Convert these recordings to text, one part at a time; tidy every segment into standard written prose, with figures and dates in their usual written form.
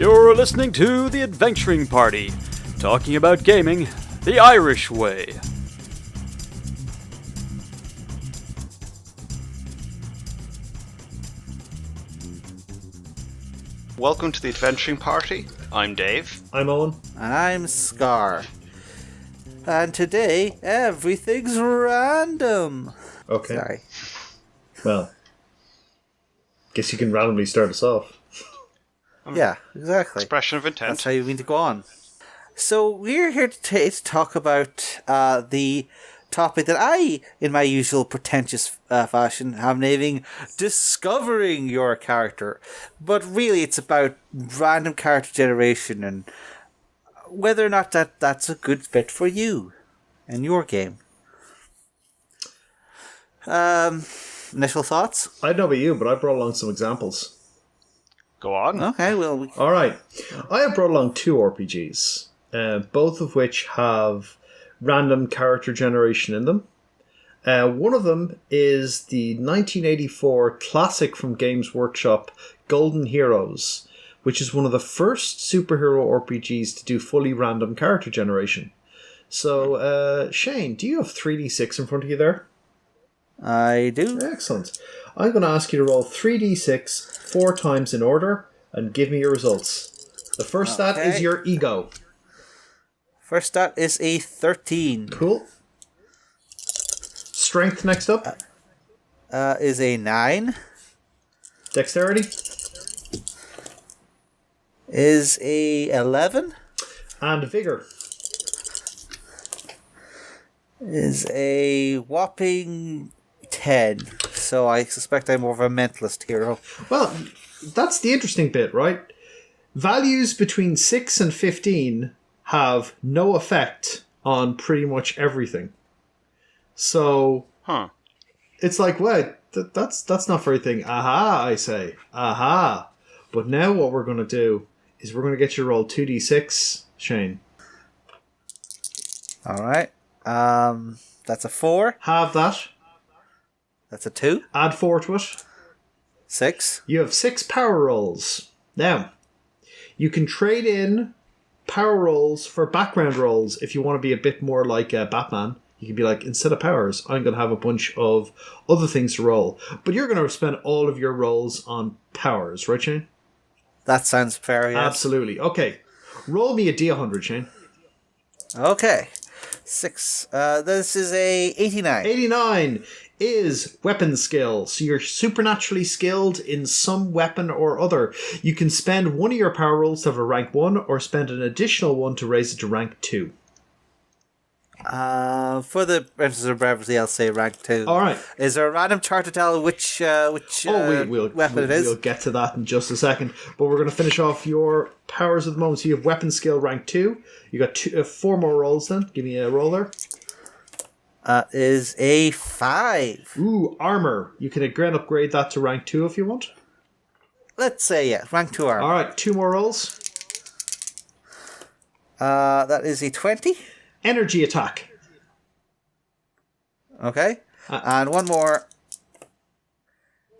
You're listening to The Adventuring Party, talking about gaming the Irish way. Welcome to The Adventuring Party. I'm Dave. I'm Owen. And I'm Scarr. And today, everything's random. Okay. Sorry. Well, guess you can randomly start us off. Yeah, exactly. Expression of intent. That's how you mean to go on. So, we're here today to talk about the topic that I, in my usual pretentious fashion, have naming Discovering Your Character. But really, it's about random character generation and whether or not that's a good fit for you and your game. Initial thoughts? I don't know about you, but I brought along some examples. Go on. Okay, well... All right. I have brought along two RPGs, both of which have random character generation in them. One of them is the 1984 classic from Games Workshop, Golden Heroes, which is one of the first superhero RPGs to do fully random character generation. So, Shane, do you have 3d6 in front of you there? I do. Excellent. I'm going to ask you to roll 3d6 4 times in order and give me your results. The first stat is your ego. First stat is a 13. Cool. Strength next up. Is a 9. Dexterity. Is a 11. And vigor. Is a whopping 10. So I suspect I'm more of a mentalist hero. Well, that's the interesting bit, right? Values between 6 and 15 have no effect on pretty much everything. So, it's like, well, that's not for everything. Aha, I say. Aha. But now what we're going to do is we're going to get you to roll 2d6, Shane. Alright. That's a 4. Have that. That's a 2. Add 4 to it. 6. You have 6 power rolls. Now, you can trade in power rolls for background rolls if you want to be a bit more like Batman. You can be like, instead of powers, I'm going to have a bunch of other things to roll. But you're going to spend all of your rolls on powers, right, Shane? That sounds fair, yes. Absolutely. Okay. Roll me a D100, Shane. Okay. 6. This is a 89. 89 is weapon skill. So you're supernaturally skilled in some weapon or other. You can spend one of your power rolls to have a rank 1 or spend an additional one to raise it to rank 2. For the emphasis of brevity, I'll say rank 2. All right. Is there a random chart to tell which weapon it is? We'll get to that in just a second. But we're going to finish off your powers at the moment. So you have weapon skill rank 2. You got 4 more rolls then. Give me a roll there. Is a 5. Ooh, armor. You can again upgrade that to rank 2 if you want. Let's say, yeah, rank 2 armor. All right, 2 more rolls. That is a 20. Energy attack. Okay. And one more.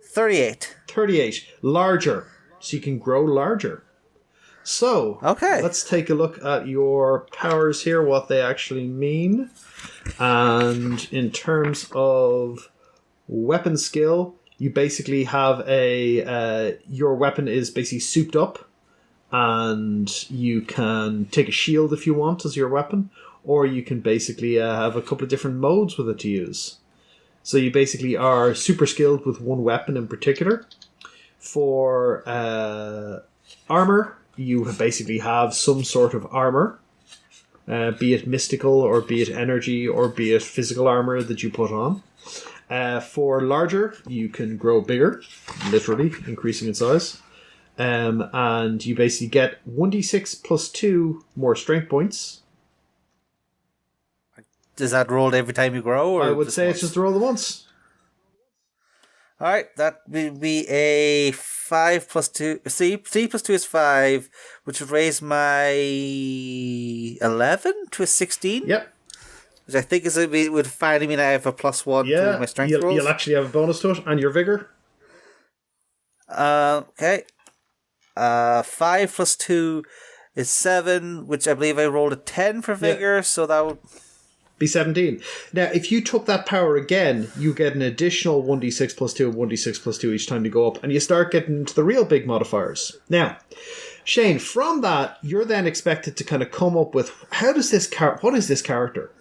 38. 38. Larger. So you can grow larger. So, okay, let's take a look at your powers here, what they actually mean. And in terms of weapon skill, you basically have your weapon is basically souped up, and you can take a shield if you want as your weapon, or you can basically have a couple of different modes with it to use. So you basically are super skilled with one weapon in particular. For armor, you basically have some sort of armor, be it mystical or be it energy or be it physical armor that you put on. For larger, you can grow bigger, literally increasing in size. And you basically get 1d6 plus 2 more strength points. Is that rolled every time you grow? Or I would say it's just a roll once. Alright, that would be a 5 plus 2. C plus 2 is 5, which would raise my 11 to a 16. Yep. Which I think would finally mean I have a plus 1 to my strength rolls. You'll actually have a bonus to it, and your vigor. Okay. 5 plus 2 is 7, which I believe I rolled a 10 for vigor, so that would be 17. Now, if you took that power again, you get an additional 1d6 plus 2 and 1d6 plus 2 each time you go up, and you start getting into the real big modifiers. Now, Shane, from that, you're then expected to kind of come up with, what is this character?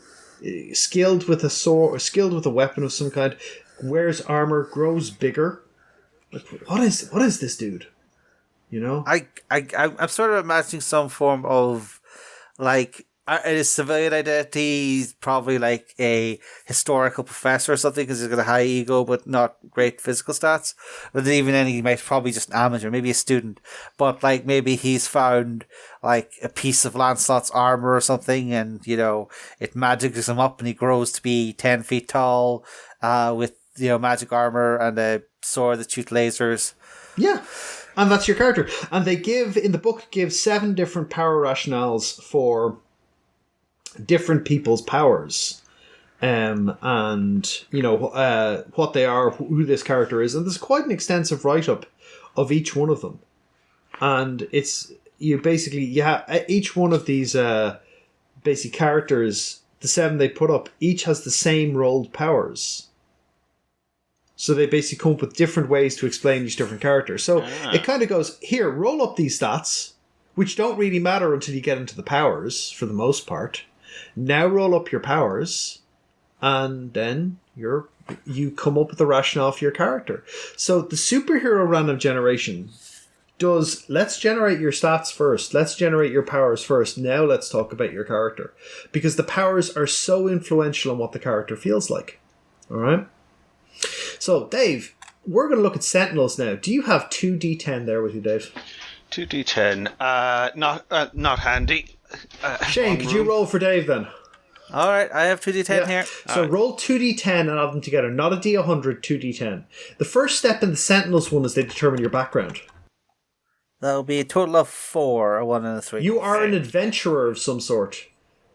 Skilled with a sword, or skilled with a weapon of some kind, wears armor, grows bigger. Like, what is this dude? You know? I'm sort of imagining some form of, like, his civilian identity. He's probably like a historical professor or something because he's got a high ego but not great physical stats. But even then, he might probably just an amateur, maybe a student. But like maybe he's found like a piece of Lancelot's armor or something, and you know it magics him up, and he grows to be 10 feet tall, with magic armor and a sword that shoots lasers. Yeah. And that's your character. And they in the book, 7 different power rationales for different people's powers. And, what they are, who this character is. And there's quite an extensive write-up of each one of them. And it's, each one of these basic characters, the 7 they put up, each has the same rolled powers. So they basically come up with different ways to explain each different character. So it kind of goes, here, roll up these stats, which don't really matter until you get into the powers, for the most part. Now roll up your powers, and then you come up with the rationale for your character. So the superhero random generation does, let's generate your stats first. Let's generate your powers first. Now let's talk about your character. Because the powers are so influential on what the character feels like. All right? So, Dave, we're going to look at Sentinels now. Do you have 2d10 there with you, Dave? 2d10. Not handy. Shane, could you roll for Dave then? Alright, I have 2d10 here. So roll 2d10 and add them together. Not a d100, 2d10. The first step in the Sentinels one is they determine your background. That'll be a total of 4, a 1 and a 3. You are an adventurer of some sort.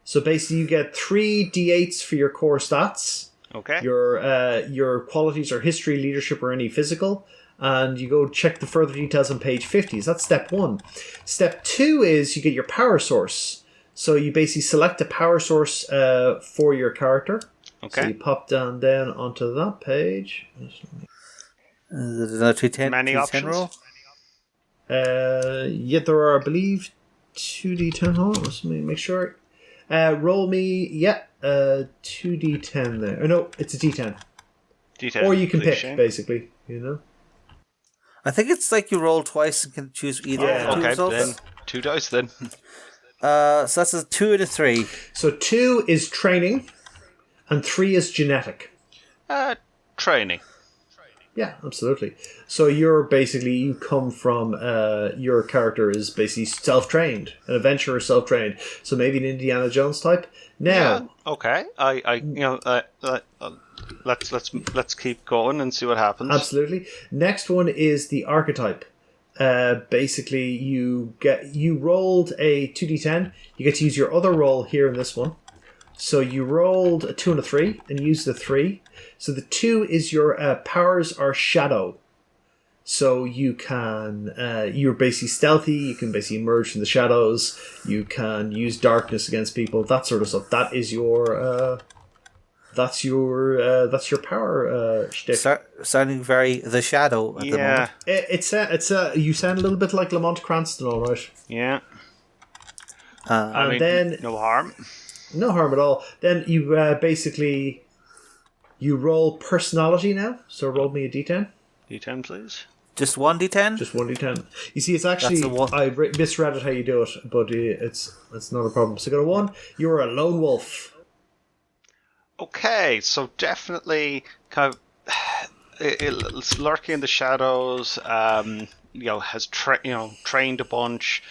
So basically you get 3 d8s for your core stats. Okay. Your qualities are history, leadership, or any physical. And you go check the further details on page 50. So that's step 1. Step 2 is you get your power source. So you basically select a power source for your character. Okay. So you pop down then onto that page. There's another 2d10. Many options. Roll. Yet there are, I believe, 2d10. Hold on, let me make sure. Roll me, 2d10 there. Oh, no, it's a d10. D10. Or you can pick, Shane. basically, you know? I think it's like you roll twice and can choose either of the two Okay, results. then 2 dice then. So that's a 2 and a 3. So 2 is training, and 3 is genetic. Training. Yeah, absolutely. So you come from, your character is basically self-trained, an adventurer self-trained. So maybe an Indiana Jones type. Now, okay. Let's keep going and see what happens. absolutely. Next one is the archetype. Basically, you rolled a 2d10. You get to use your other roll here in this one. So you rolled a 2 and a 3, and use the 3. So the 2 is your powers are shadow. So you can, you're basically stealthy. You can basically emerge from the shadows. You can use darkness against people. That sort of stuff. That is your. That's your power shtick. Sounding very The Shadow at the moment. It's you sound a little bit like Lamont Cranston, all right. Yeah. And then no harm. No harm at all. Then you basically you roll personality now. So roll me a d10. D10, please. Just 1d10? Just 1d10. You see, it's actually I misread it how you do it, but it's not a problem. So go to 1. You're a lone wolf. Okay, so definitely kind of it's lurking in the shadows. Has trained a bunch.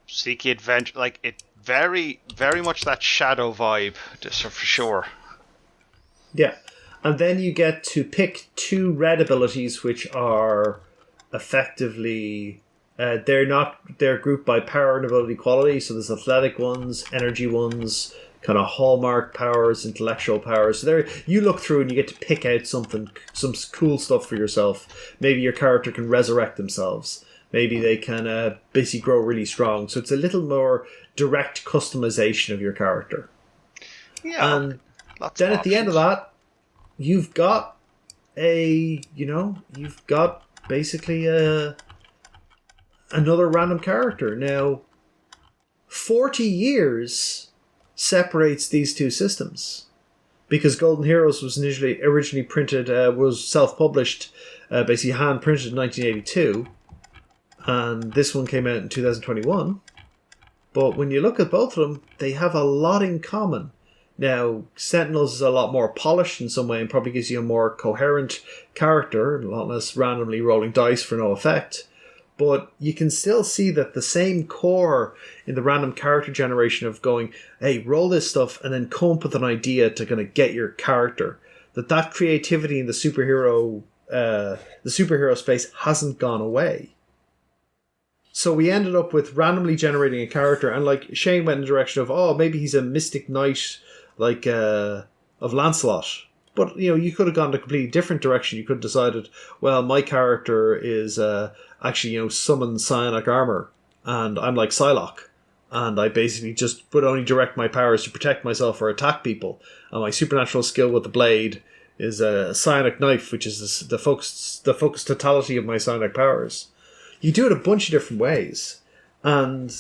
Seeking adventure, like it. Very, very much that shadow vibe, just for sure. Yeah, and then you get to pick 2 red abilities, which are effectively they're grouped by power and ability quality. So there's athletic ones, energy ones, kind of hallmark powers, intellectual powers. So there, you look through and you get to pick out some cool stuff for yourself. Maybe your character can resurrect themselves. Maybe they can basically grow really strong. So it's a little more direct customization of your character. Yeah. And lots then of at the end of options. that, you've got you've got basically another random character. Now, 40 years separates these two systems. Because Golden Heroes was originally printed, was self-published, basically hand-printed in 1982. And this one came out in 2021. But when you look at both of them, they have a lot in common. Now, Sentinels is a lot more polished in some way and probably gives you a more coherent character, a lot less randomly rolling dice for no effect. But you can still see that the same core in the random character generation of going, hey, roll this stuff and then come up with an idea to kind of get your character. That creativity in the superhero space hasn't gone away. So we ended up with randomly generating a character, and like Shane went in the direction of, oh, maybe he's a mystic knight like of Lancelot. But you could have gone a completely different direction. You could have decided, well, my character is actually summon psionic armor, and I'm like Psylocke, and I basically just would only direct my powers to protect myself or attack people. And my supernatural skill with the blade is a psionic knife, which is the focused totality of my psionic powers. You do it a bunch of different ways, and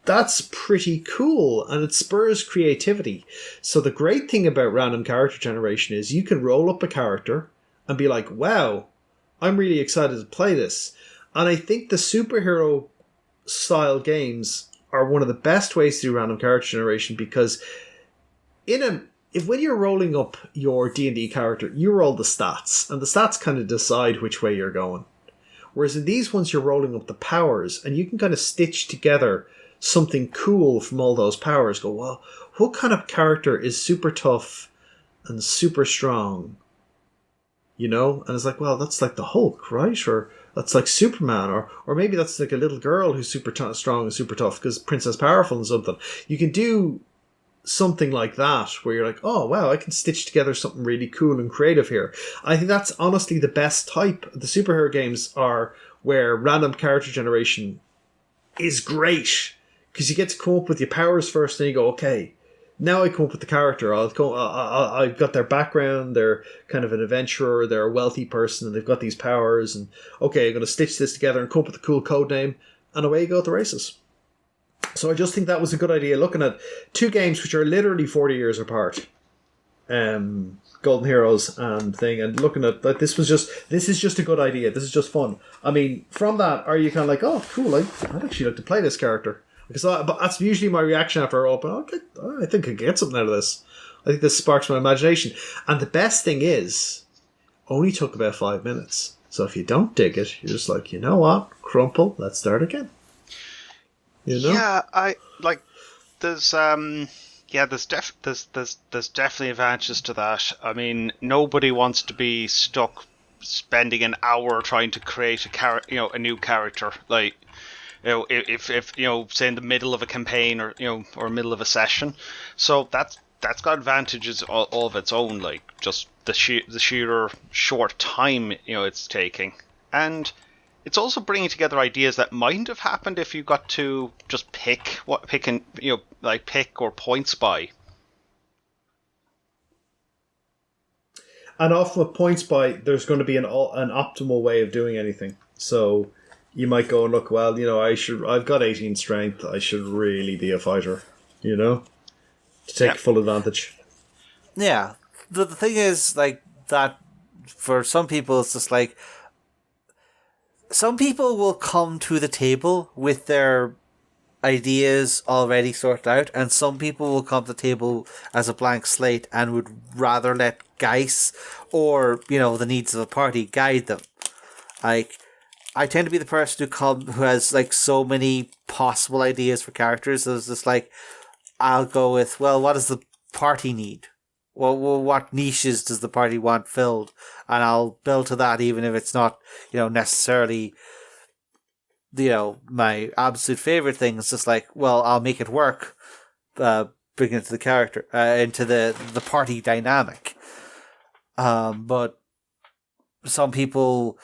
that's pretty cool, and it spurs creativity. So the great thing about random character generation is you can roll up a character and be like, wow, I'm really excited to play this. And I think the superhero style games are one of the best ways to do random character generation, because when you're rolling up your D&D character, you roll the stats, and the stats kind of decide which way you're going. Whereas in these ones, you're rolling up the powers, and you can kind of stitch together something cool from all those powers. Go, well, what kind of character is super tough and super strong? And it's like, well, that's like the Hulk, right? Or that's like Superman, or maybe that's like a little girl who's super strong and super tough because Princess Powerful and something. You can do something like that where you're like, oh wow, I can stitch together something really cool and creative here. I think that's honestly the best type. The superhero games are where random character generation is great, because you get to come up with your powers first, and you go, okay, now I come up with the character. I've got their background, they're kind of an adventurer, they're a wealthy person, and they've got these powers, and okay, I'm going to stitch this together and come up with a cool code name, and away you go at the races. So I just think that was a good idea, looking at two games which are literally 40 years apart, Golden Heroes and thing, and looking at that, this is just a good idea. This is just fun. I mean, from that, are you kind of like, oh, cool, I'd actually like to play this character? But that's usually my reaction after I open. Okay, I think I can get something out of this. I think this sparks my imagination. And the best thing is, only took about 5 minutes. So if you don't dig it, you're just like, you know what? Crumple, let's start again. Yeah, I like. There's there's definitely advantages to that. I mean, nobody wants to be stuck spending an hour trying to create a new character. Like, if say in the middle of a campaign or middle of a session. So that's got advantages all of its own. Like just the sheer short time it's taking, and it's also bringing together ideas that mightn't have happened if you got to just pick or points by. And often with points by, there's going to be an optimal way of doing anything. So you might go and look, well, I've got 18 strength, I should really be a fighter, to take full advantage. Yeah. The thing is, like, that for some people, it's just like, some people will come to the table with their ideas already sorted out, and some people will come to the table as a blank slate and would rather let Geis or the needs of the party guide them. Like, I tend to be the person who has like so many possible ideas for characters. So it's just like, I'll go with, well, what does the party need? Well, what niches does the party want filled? And I'll build to that, even if it's not, necessarily, my absolute favorite thing. It's just like, well, I'll make it work, bring it to the character, into the party dynamic. But some people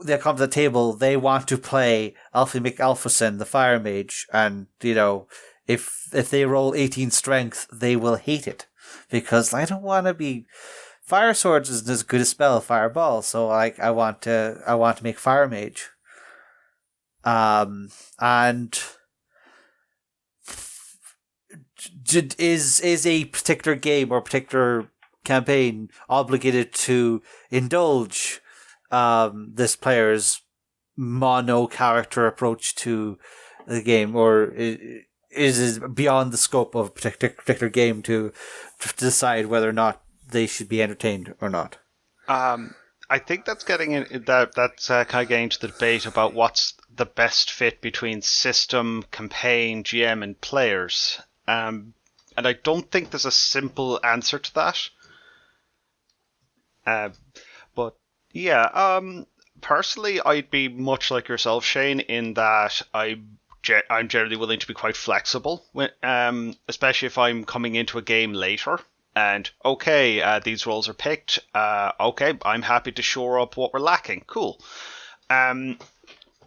they come to the table, they want to play Alpha McAlphason, the Fire Mage, and, if they roll 18 strength, they will hate it. Because I don't want to be... Fire Swords isn't as good a spell as Fireball, so I want to make Fire Mage. And is a particular game or particular campaign obligated to indulge this player's mono character approach to the game, or is it beyond the scope of a particular game to decide whether or not they should be entertained or not? I think that's getting in, that's kind of getting to the debate about what's the best fit between system, campaign, GM, and players. And I don't think there's a simple answer to that. But yeah, personally, I'd be much like yourself, Shane, in that I'm generally willing to be quite flexible, especially if I'm coming into a game later. And okay, these roles are picked. Okay, I'm happy to shore up what we're lacking. Cool.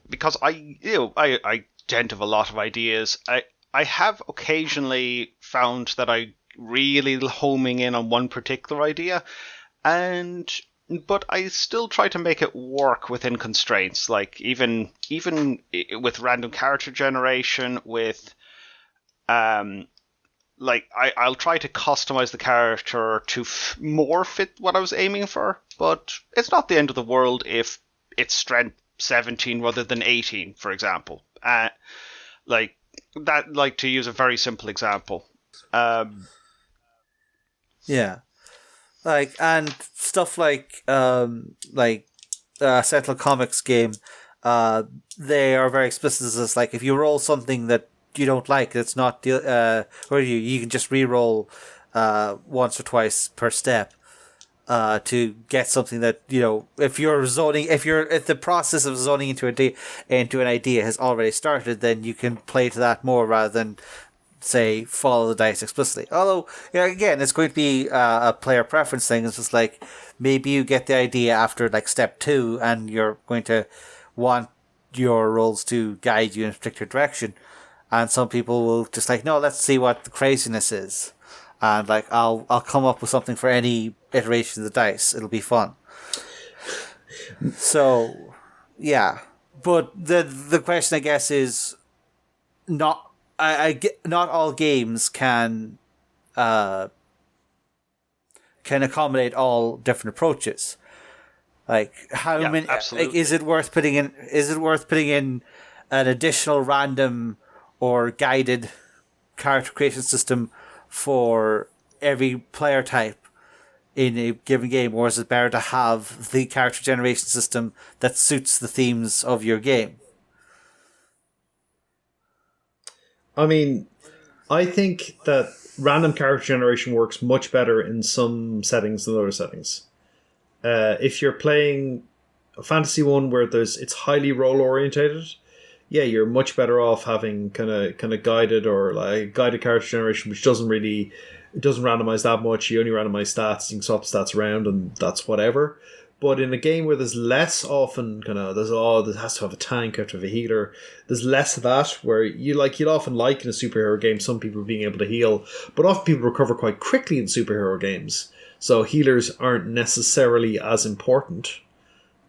Because I tend to have a lot of ideas. I have occasionally found that I really homing in on one particular idea, but I still try to make it work within constraints. Like even with random character generation, with I'll try to customize the character to more fit what I was aiming for, but it's not the end of the world if it's strength 17 rather than 18, for example. To use a very simple example. Yeah. And stuff like Sentinel Comics game, they are very explicit as if you roll something that you don't like, it's not or you can just re-roll once or twice per step to get something that if the process of zoning into an idea has already started, then you can play to that more rather than say follow the dice explicitly. Although again, it's going to be a player preference thing. It's just maybe you get the idea after step 2 and you're going to want your rolls to guide you in a particular direction. And some people will just no, let's see what the craziness is. And I'll come up with something for any iteration of the dice. It'll be fun. So, yeah. But the question, I guess, is not all games can accommodate all different approaches. How many? Absolutely. Is it worth putting in an additional random or guided character creation system for every player type in a given game, or is it better to have the character generation system that suits the themes of your game? I mean, I think that random character generation works much better in some settings than other settings. If you're playing a fantasy one where it's highly role orientated, yeah, you're much better off having kind of guided or guided character generation, which doesn't randomize that much. You only randomize stats, you can swap stats around, and that's whatever. But in a game where there's less often this has to have a tank, have to have a healer. There's less of that, where you'd often in a superhero game some people being able to heal, but often people recover quite quickly in superhero games. So healers aren't necessarily as important.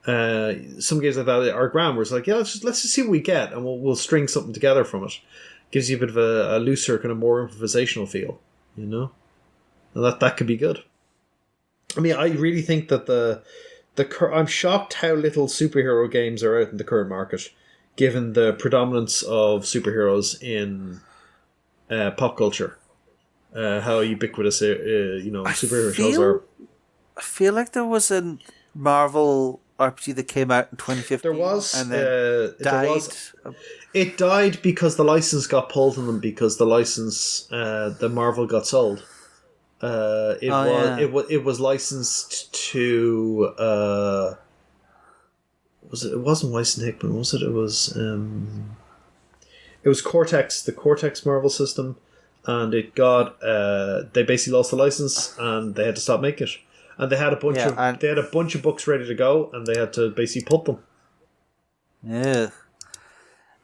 Some games like that are grand, where it's let's just see what we get, and we'll string something together from it. Gives you a bit of a looser, kind of more improvisational feel, and that could be good. I mean, I really think that I'm shocked how little superhero games are out in the current market, given the predominance of superheroes in pop culture. How ubiquitous superhero shows are. I feel like there was a Marvel RPG that came out in 2015. There was, and then died. It died because the license got pulled on them, because the license, the Marvel got sold. It was licensed to. It wasn't Weiss and Hickman, was it? It was Cortex, the Cortex Marvel system, and it got. They basically lost the license and they had to stop making it. And they had a bunch of books ready to go, and they had to basically put them. Yeah.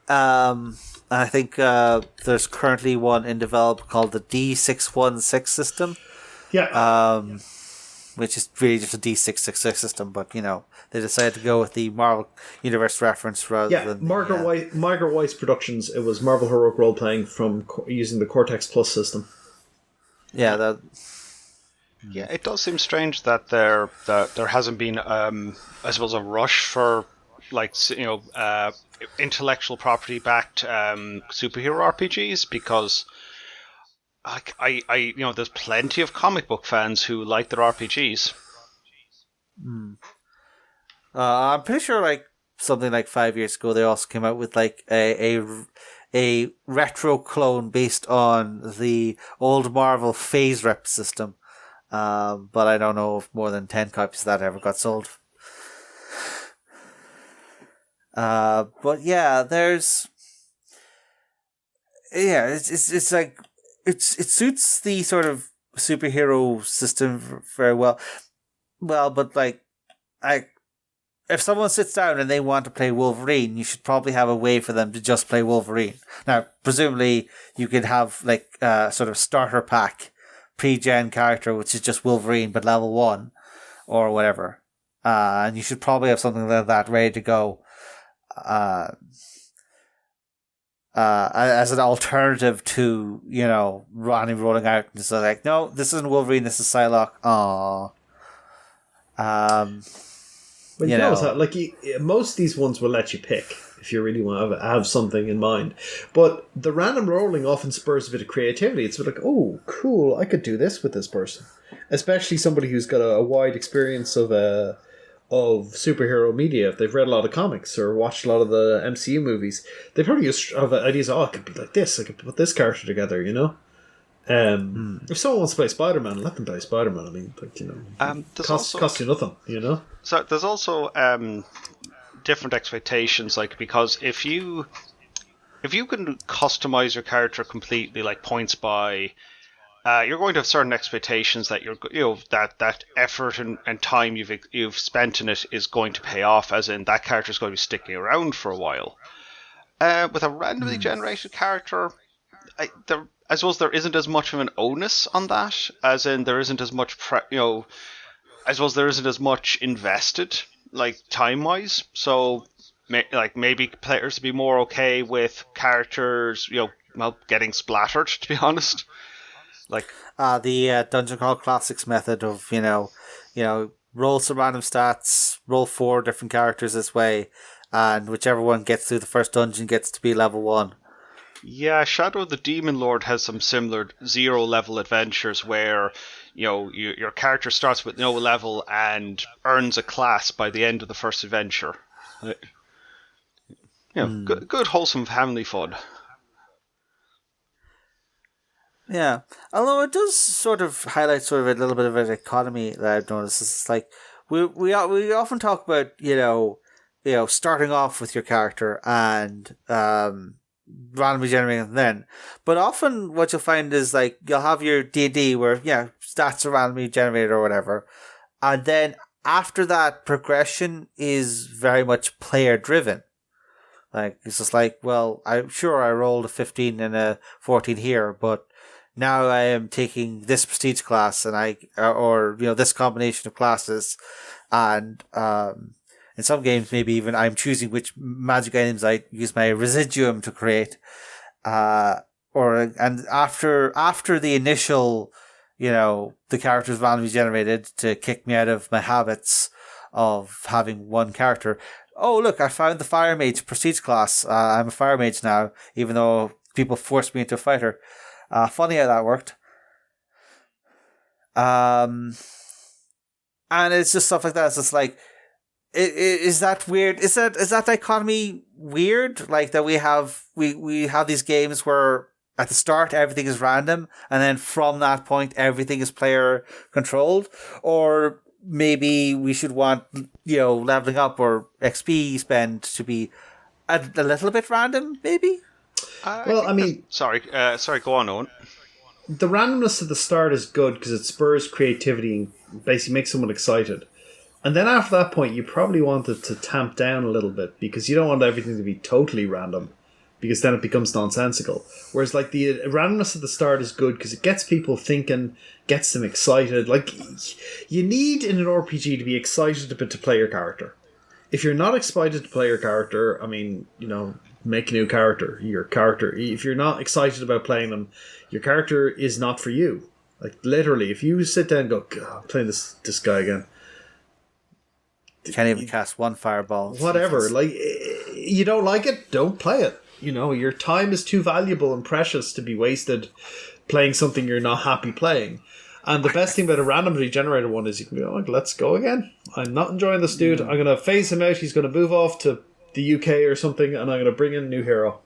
I think there's currently one in development called the D616 system. Yeah. Which is really just a D666 system, but they decided to go with the Marvel Universe reference rather than Margaret Weiss Productions. It was Marvel Heroic Role Playing from using the Cortex Plus system. Yeah, that. Yeah, it does seem strange that there hasn't been, I suppose, a rush for intellectual property backed superhero RPGs, because there's plenty of comic book fans who like their RPGs. I'm pretty sure something like 5 years ago they also came out with a retro clone based on the old Marvel Phase Rep system. But I don't know if more than 10 copies of that ever got sold. But yeah, it's like it suits the sort of superhero system very well. Well, but if someone sits down and they want to play Wolverine, you should probably have a way for them to just play Wolverine. Now, presumably, you could have sort of starter pack pre-gen character, which is just Wolverine but level 1 or whatever. And you should probably have something like that ready to go. As an alternative to, Ronnie rolling out and so no, this isn't Wolverine, this is Psylocke. Aww. But you know how, most of these ones will let you pick if you really want to have something in mind. But the random rolling often spurs a bit of creativity. It's like, oh, cool, I could do this with this person. Especially somebody who's got a wide experience of superhero media. If they've read a lot of comics or watched a lot of the MCU movies, they probably just have ideas, it could be like this, I could put this character together, If someone wants to play Spider-Man, let them play Spider-Man. I mean, cost you nothing, So there's also different expectations, because if you can customize your character completely, like points by, you're going to have certain expectations that that effort and time you've spent in it is going to pay off, as in that character is going to be sticking around for a while. With a randomly generated character, I suppose there isn't as much of an onus on that, as in there isn't as much I suppose there isn't as much invested, time-wise. So, maybe players would be more okay with characters, getting splattered, to be honest. The Dungeon Crawl Classics method of, roll some random stats, roll 4 different characters this way, and whichever one gets through the first dungeon gets to be level 1. Yeah, Shadow of the Demon Lord has some similar 0-level adventures where, your character starts with no level and earns a class by the end of the first adventure. Good wholesome family fun. Yeah, although it does sort of highlight sort of a little bit of an economy that I've noticed. It's like we often talk about starting off with your character and randomly generating then, but often what you'll find is you'll have your D&D where stats are randomly generated or whatever, and then after that progression is very much player driven. It's just I'm sure I rolled a 15 and a 14 here, but now I am taking this prestige class and this combination of classes, and in some games maybe even I'm choosing which magic items I use my residuum to create, and after the initial, the character's randomly generated to kick me out of my habits of having one character. Oh look, I found the Fire Mage prestige class. I'm a Fire Mage now, even though people forced me into a fighter. Funny how that worked. And it's just stuff like that. It's just is that weird? Is that dichotomy weird? That we have these games where at the start everything is random, and then from that point everything is player controlled, or maybe we should want leveling up or XP spend to be a little bit random, maybe. Sorry, go on, Owen. The randomness at the start is good because it spurs creativity and basically makes someone excited. And then after that point, you probably wanted to tamp down a little bit because you don't want everything to be totally random, because then it becomes nonsensical. Whereas like the randomness at the start is good because it gets people thinking, gets them excited. Like you need in an RPG to be excited to play your character. If you're not excited to play your character, I mean, make a new character. Your character, if you're not excited about playing them, your character is not for you. Like literally, if you sit down and go, God, I'm playing this guy again. Can't even cast one fireball. Whatever. Like, you don't like it, don't play it. Your time is too valuable and precious to be wasted playing something you're not happy playing. And the best thing about a randomly generated one is you can go, let's go again. I'm not enjoying this dude. I'm going to phase him out. He's going to move off to the UK or something, and I'm going to bring in a new hero.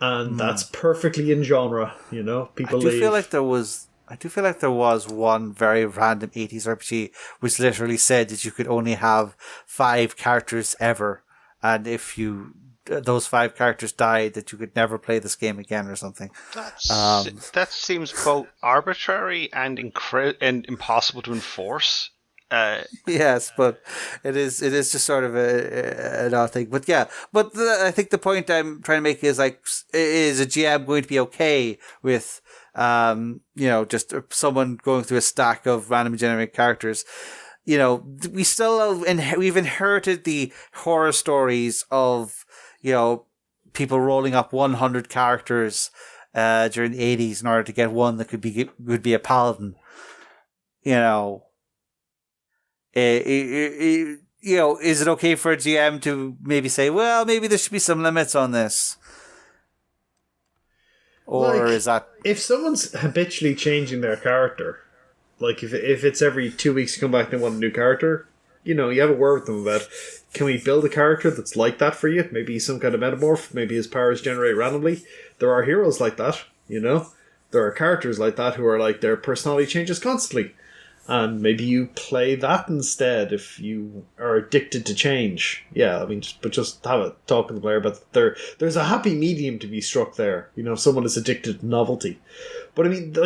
And that's perfectly in genre, People leave. I do feel like there was one very random 80s RPG which literally said that you could only have 5 characters ever, and if those 5 characters died, that you could never play this game again or something. That seems both arbitrary and impossible to enforce. Yes, but it is just sort of an odd thing. But yeah, I think the point I'm trying to make is is a GM going to be okay with just someone going through a stack of randomly generated characters? We've inherited the horror stories of people rolling up 100 characters during the 80s in order to get one that could be a paladin. Is it okay for a GM to maybe say, well, maybe there should be some limits on this? Or is that... If someone's habitually changing their character, like if it's every 2 weeks you come back and they want a new character, you have a word with them about, can we build a character that's like that for you? Maybe some kind of metamorph, maybe his powers generate randomly. There are heroes like that, There are characters like that who are like, their personality changes constantly. And maybe you play that instead if you are addicted to change. Yeah, I mean, just have a talk with the player. But there's a happy medium to be struck there. If someone is addicted to novelty. But I mean,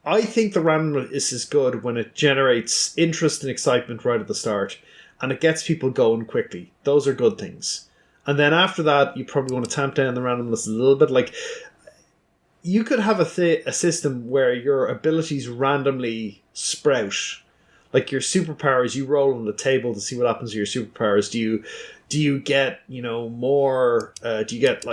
I think the randomness is good when it generates interest and excitement right at the start. And it gets people going quickly. Those are good things. And then after that, you probably want to tamp down the randomness a little bit. Like, you could have a system where your abilities randomly sprout. Like your superpowers, you roll on the table to see what happens to your superpowers. Do you get, more, do you get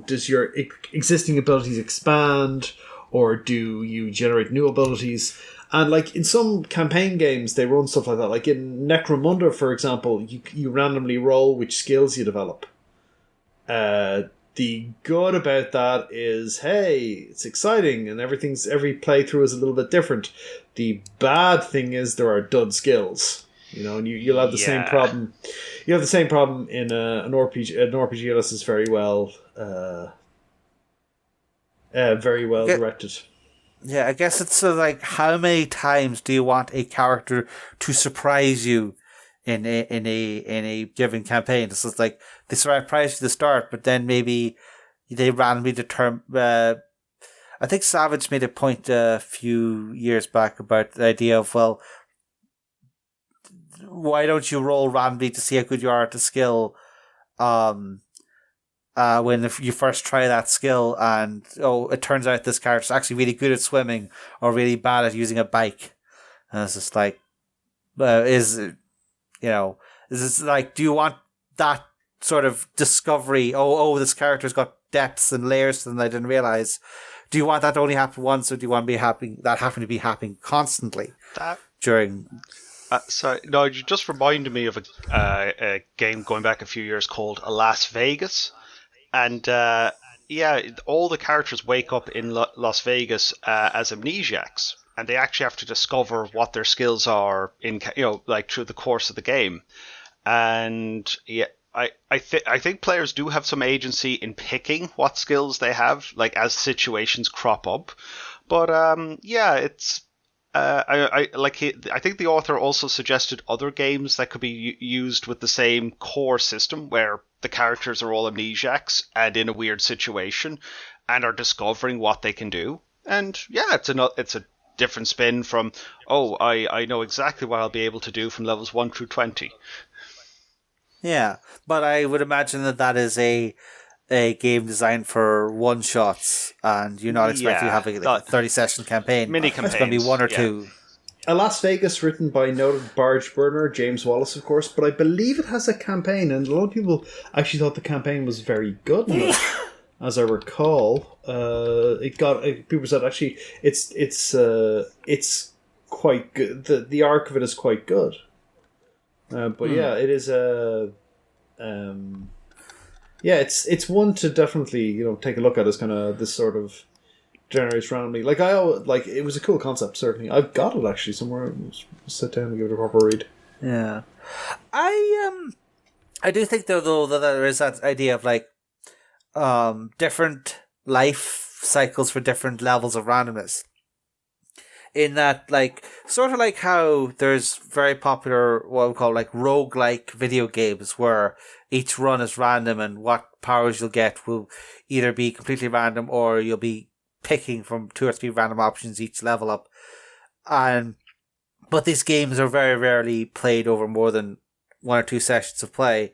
does your existing abilities expand, or do you generate new abilities? And in some campaign games, they run stuff like that. Like in Necromunda, for example, you randomly roll which skills you develop. The good about that is, hey, it's exciting and every playthrough is a little bit different. The bad thing is there are dud skills, and you'll have the same problem. You have the same problem in an RPG. An RPG unless it's very well directed. Yeah, I guess it's how many times do you want a character to surprise you in a given campaign? This is like they surprise you at the start, but then maybe they randomly determine. I think Savage made a point a few years back about the idea of, well, why don't you roll randomly to see how good you are at the skill when you first try that skill and it turns out this character's actually really good at swimming or really bad at using a bike. And it's just like, is this do you want that sort of discovery? Oh, this character's got depths and layers to them that I didn't realize. Do you want that to only happen once, or do you want to be to be happening constantly during? You just reminded me of a game going back a few years called Las Vegas, and all the characters wake up in Las Vegas as amnesiacs, and they actually have to discover what their skills are in through the course of the game. And I think players do have some agency in picking what skills they have, as situations crop up. But it's I think the author also suggested other games that could be used with the same core system, where the characters are all amnesiacs and in a weird situation and are discovering what they can do. And it's different spin from, oh, I know exactly what I'll be able to do from levels 1 through 20. Yeah, but I would imagine that is a game designed for one shots, and you're not expecting to have a 30-session campaign. Mini It's going to be campaigns, one or yeah. two. A Las Vegas, written by noted barge burner James Wallace, of course, but I believe it has a campaign, and a lot of people actually thought the campaign was very good. As I recall, people said actually it's quite good. The arc of it is quite good. But yeah, it is a it's one to definitely take a look at as kind of this sort of generates randomly. Like it was a cool concept. Certainly, I've got it actually somewhere. Sit down and give it a proper read. Yeah, I do think though that there is that idea of like different life cycles for different levels of randomness. In that, like, sort of like how there's very popular, what we call like roguelike video games where each run is random and what powers you'll get will either be completely random or you'll be picking from 2 or 3 random options each level up. But these games are very rarely played over more than 1 or 2 sessions of play.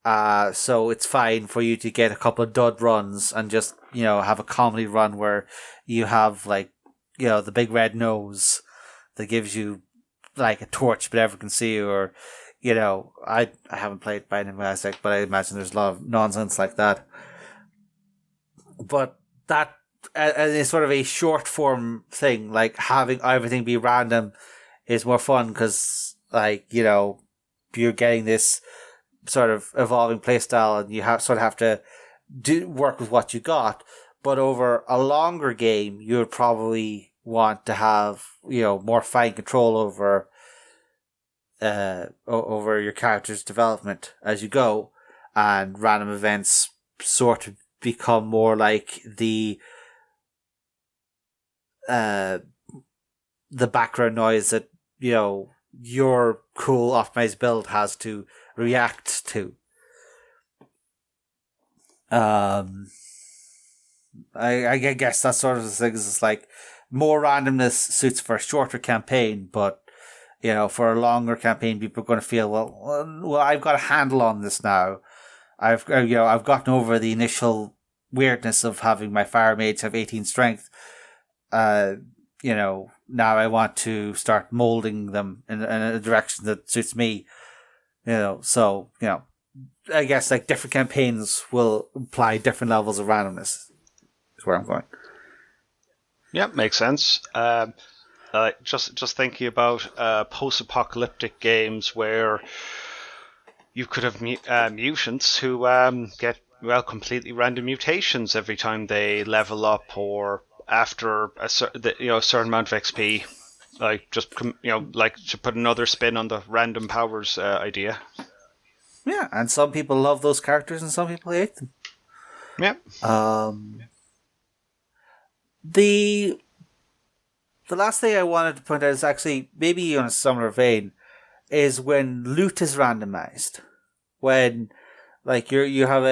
So it's fine for you to get a couple of dud runs and just, have a comedy run where you have like, the big red nose that gives you like a torch but everyone can see you, or I haven't played Binding of Isaac, but I imagine there's a lot of nonsense like that. But that is sort of a short form thing, like having everything be random is more fun because you're getting this sort of evolving playstyle and you have to work with what you got. But over a longer game, you would probably want to have more fine control over your character's development as you go, and random events sort of become more like the background noise that your cool optimized build has to react to. I guess that sort of thing is like more randomness suits for a shorter campaign, but for a longer campaign, people are going to feel well. I've got a handle on this now. I've gotten over the initial weirdness of having my fire mages have 18 strength. Now I want to start molding them in a direction that suits me. So I guess like different campaigns will imply different levels of randomness. Is where I'm going. Yeah, makes sense. Just thinking about post-apocalyptic games where you could have mutants who get completely random mutations every time they level up or after a certain amount of XP. Like to put another spin on the random powers idea. Yeah, and some people love those characters and some people hate them. Yeah. The last thing I wanted to point out is actually maybe on a similar vein is when loot is randomized. When like you have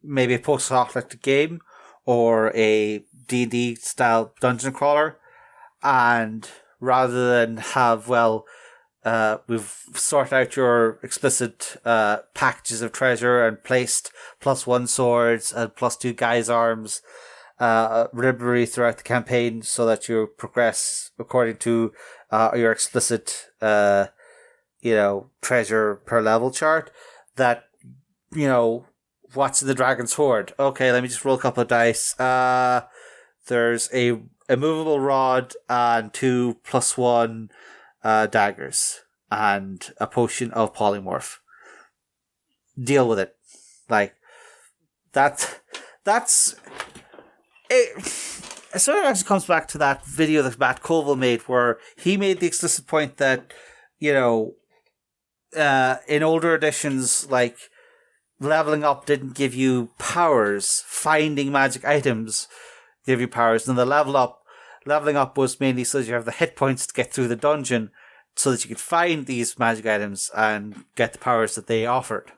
maybe a post-apocalyptic game or a D&D style dungeon crawler, and rather than have we've sorted out your explicit packages of treasure and placed +1 swords and +2 guys arms liberally throughout the campaign so that you progress according to your explicit treasure per level chart, that what's in the dragon's hoard. Okay, let me just roll a couple of dice. There's a movable rod and 2 +1 daggers and a potion of polymorph. Deal with it. Like that's it sort of actually comes back to that video that Matt Colville made, where he made the explicit point that, in older editions, like, leveling up didn't give you powers. Finding magic items give you powers. And the leveling up was mainly so that you have the hit points to get through the dungeon so that you could find these magic items and get the powers that they offered.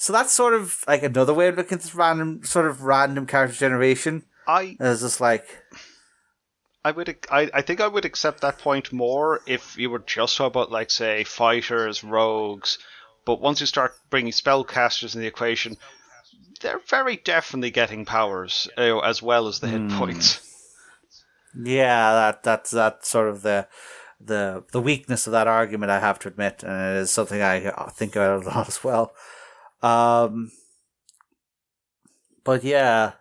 So that's sort of like another way of looking at this random character generation. It's just like, I think I would accept that point more if you were just talking about, like, say, fighters, rogues. But once you start bringing spellcasters in the equation, they're very definitely getting powers, as well as the hit points. Yeah, that's sort of the weakness of that argument, I have to admit, and it is something I think about a lot as well. But yeah,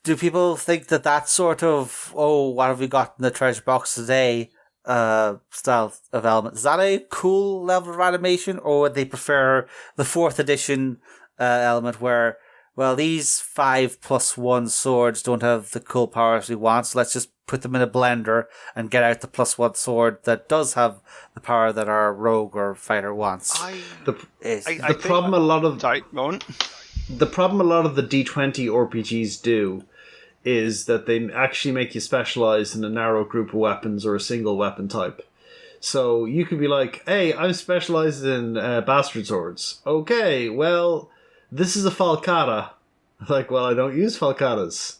do people think that sort of, oh, what have we got in the treasure box today, style of element, is that a cool level of animation, or would they prefer the 4th edition element where, well, these 5+1 swords don't have the cool powers we want, so let's just put them in a blender and get out the +1 sword that does have the power that our rogue or fighter wants? The problem a lot of the D20 RPGs do is that they actually make you specialize in a narrow group of weapons or a single weapon type. So you could be like, hey, I'm specialized in bastard swords. Okay, well, this is a falcata. Like, well, I don't use falcatas.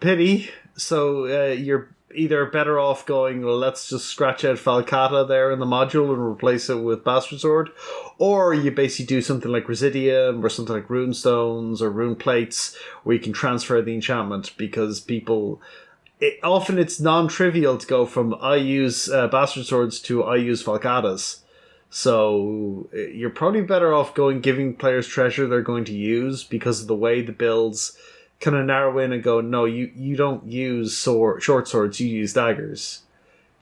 Pity. So you're either better off going, well, let's just scratch out falcata there in the module and replace it with bastard sword, or you basically do something like Residium or something like rune stones or rune plates where you can transfer the enchantment, because often it's non-trivial to go from I use bastard swords to I use falcatas. So you're probably better off giving players treasure they're going to use, because of the way the builds kind of narrow in and go, no, you don't use short swords, you use daggers.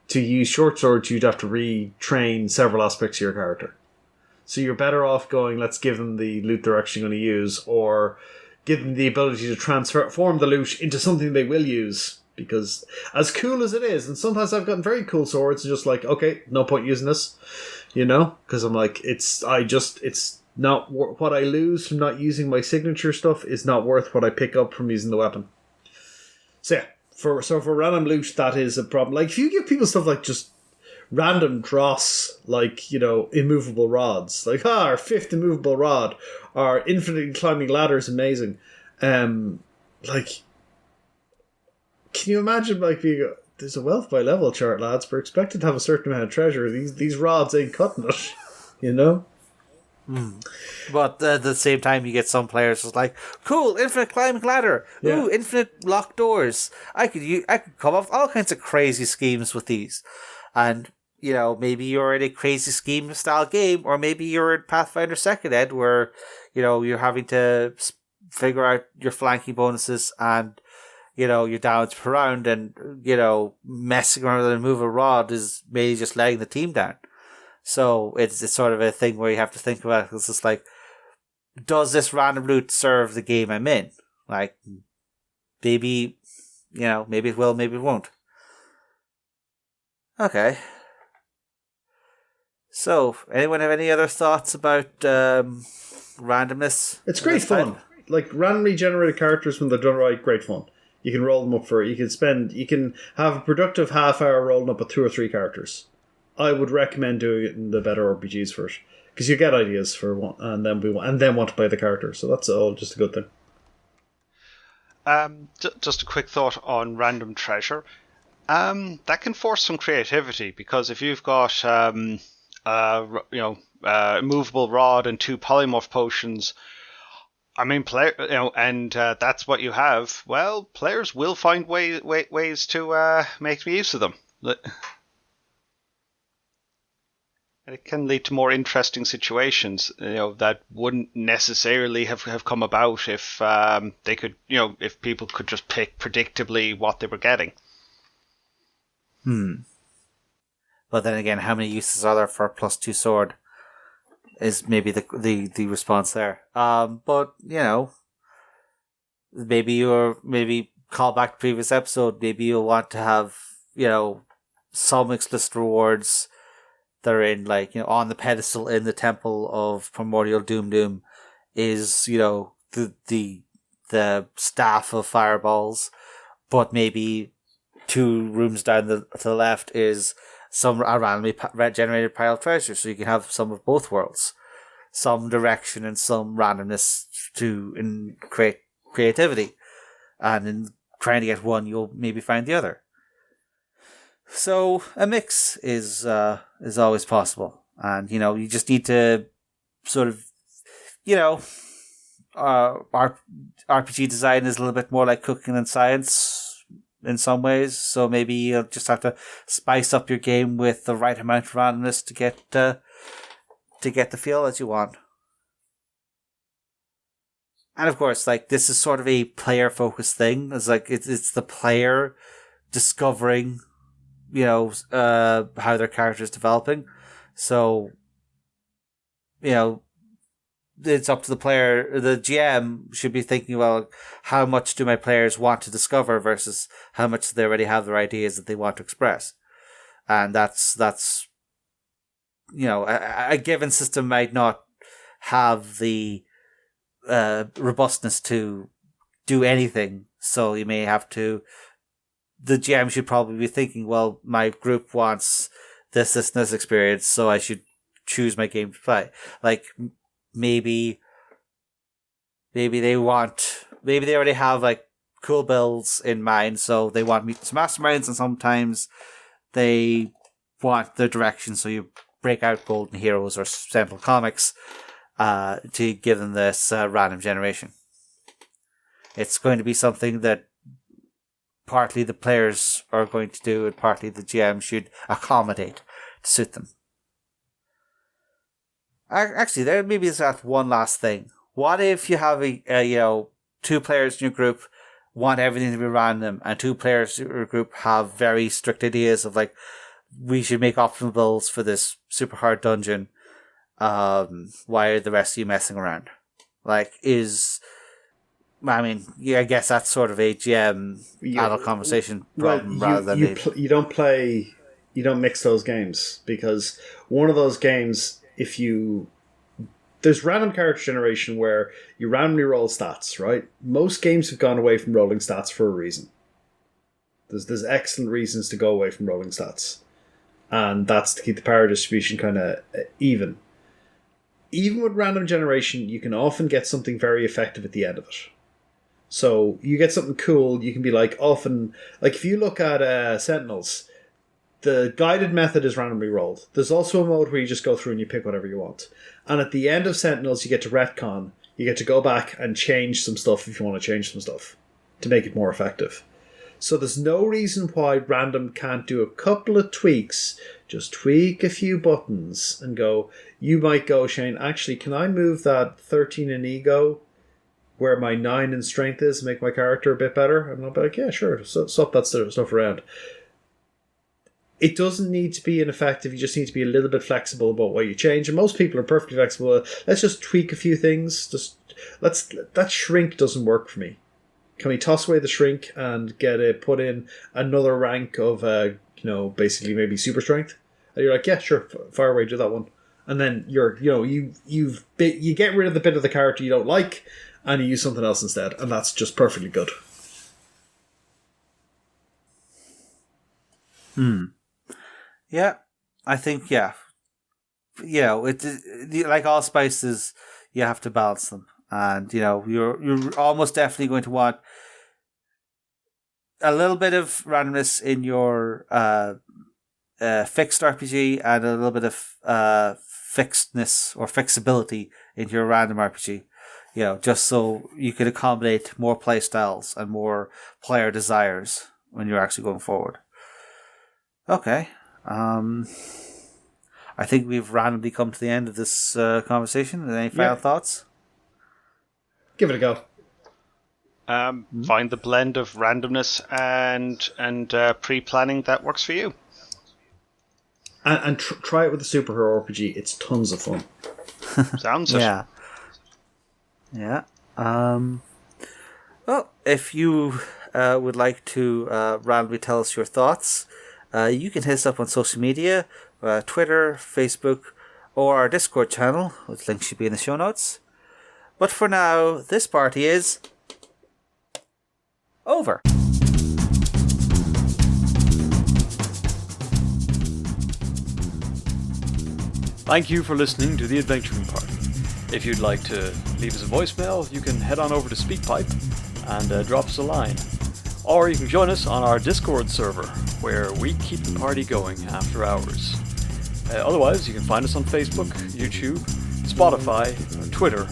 To use short swords, you'd have to retrain several aspects of your character. So you're better off going, let's give them the loot they're actually going to use, or give them the ability to transform the loot into something they will use. Because as cool as it is, and sometimes I've gotten very cool swords and just like, okay, no point using this, because I'm like, it's not what I lose from not using my signature stuff is not worth what I pick up from using the weapon. So yeah, for random loot, that is a problem. Like, if you give people stuff like just random dross, like, immovable rods, like, our 5th immovable rod, our infinitely climbing ladder is amazing. Like, can you imagine, like, there's a wealth by level chart, lads. We're expected to have a certain amount of treasure. These rods ain't cutting it, But at the same time, you get some players who's like, cool, infinite climbing ladder, ooh, infinite locked doors. I could come up with all kinds of crazy schemes with these, and maybe you're in a crazy scheme style game, or maybe you're in Pathfinder 2nd Ed, where you're having to figure out your flanking bonuses and your damage per round, and messing around with a move a rod is maybe just letting the team down. So it's sort of a thing where you have to think about it. It's just like, does this random loot serve the game I'm in? Like, maybe, maybe it will, maybe it won't. Okay. So, anyone have any other thoughts about randomness? It's great fun. Like, randomly generated characters, when they're done right, great fun. You can roll them up you can have a productive half hour rolling up with 2 or 3 characters. I would recommend doing it in the better RPGs first, because you get ideas for one, and then want to play the character. So that's all just a good thing. Just a quick thought on random treasure. That can force some creativity, because if you've got immovable rod and 2 polymorph potions, I mean, and that's what you have. Well, players will find ways to make use of them. It can lead to more interesting situations, that wouldn't necessarily have come about if they could, if people could just pick predictably what they were getting. But then again, how many uses are there for a +2 sword? Is maybe the response there. But maybe call back to previous episode. Maybe you'll want to have some explicit rewards. They're in, like, on the pedestal in the temple of Primordial Doom is, the staff of fireballs, but maybe 2 rooms down to the left is some randomly generated pile of treasure, so you can have some of both worlds, some direction and some randomness to create creativity. And in trying to get one, you'll maybe find the other. So a mix is always possible, and you just need to sort of RPG design is a little bit more like cooking than science in some ways. So maybe you'll just have to spice up your game with the right amount of randomness to get the feel that you want. And of course, like, this is sort of a player-focused thing. It's like it's the player discovering, how their character is developing. So, it's up to the player. The GM should be thinking about how much do my players want to discover versus how much they already have their ideas that they want to express. And that's a given system might not have the robustness to do anything, so you may have to. The GM should probably be thinking, well, my group wants this experience, so I should choose my game to play. Like, maybe they already have like cool builds in mind, so they want Mutants Masterminds, and sometimes they want the direction, so you break out Golden Heroes or Sentinel Comics to give them this random generation. It's going to be something that partly the players are going to do and partly the GM should accommodate to suit them. Actually, there maybe is that one last thing. What if you have two players in your group want everything to be random, and two players in your group have very strict ideas of like, we should make optimal builds for this super hard dungeon. Why are the rest of you messing around? Like, I guess that's sort of a GM adult conversation problem rather than you don't mix those games, because one of those games, there's random character generation where you randomly roll stats, right? Most games have gone away from rolling stats for a reason. There's excellent reasons to go away from rolling stats, and that's to keep the power distribution kind of even. Even with random generation, you can often get something very effective at the end of it. So you get something cool, you can be like, often, like if you look at Sentinels, the guided method is randomly rolled. There's also a mode where you just go through and you pick whatever you want. And at the end of Sentinels, you get to retcon. You get to go back and change some stuff if you want to change some stuff to make it more effective. So there's no reason why random can't do a couple of tweaks, just tweak a few buttons and go, you might go, Shane, actually, can I move that 13 in ego where my 9 in strength is, make my character a bit better? And I'll be like, yeah, sure, swap that stuff around. It doesn't need to be ineffective, you just need to be a little bit flexible about what you change. And most people are perfectly flexible. Let's just tweak a few things. That shrink doesn't work for me. Can we toss away the shrink and put in another rank of, basically maybe super strength? And you're like, yeah, sure, fire away, do that one. And then you get rid of the bit of the character you don't like, and you use something else instead, and that's just perfectly good. Yeah, I think, yeah. Like all spices, you have to balance them. And, you're almost definitely going to want a little bit of randomness in your fixed RPG and a little bit of fixedness or fixability in your random RPG. Just so you can accommodate more play styles and more player desires when you're actually going forward. Okay. I think we've randomly come to the end of this conversation. Any final thoughts? Give it a go. Find the blend of randomness and pre-planning that works for you. And try it with a superhero RPG. It's tons of fun. Sounds it. Yeah. Yeah. Well, if you would like to randomly tell us your thoughts, you can hit us up on social media, Twitter, Facebook, or our Discord channel, which link should be in the show notes. But for now, this party is over. Thank you for listening to the Adventuring Party. If you'd like to leave us a voicemail, you can head on over to SpeakPipe and drop us a line. Or you can join us on our Discord server, where we keep the party going after hours. Otherwise, you can find us on Facebook, YouTube, Spotify, or Twitter,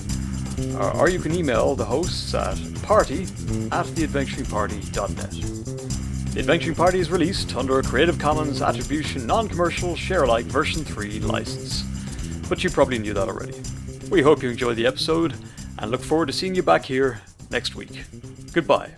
or you can email the hosts at party@theadventuringparty.net. The Adventuring Party is released under a Creative Commons Attribution Non-Commercial Share-alike version 3 license, but you probably knew that already. We hope you enjoyed the episode, and look forward to seeing you back here next week. Goodbye.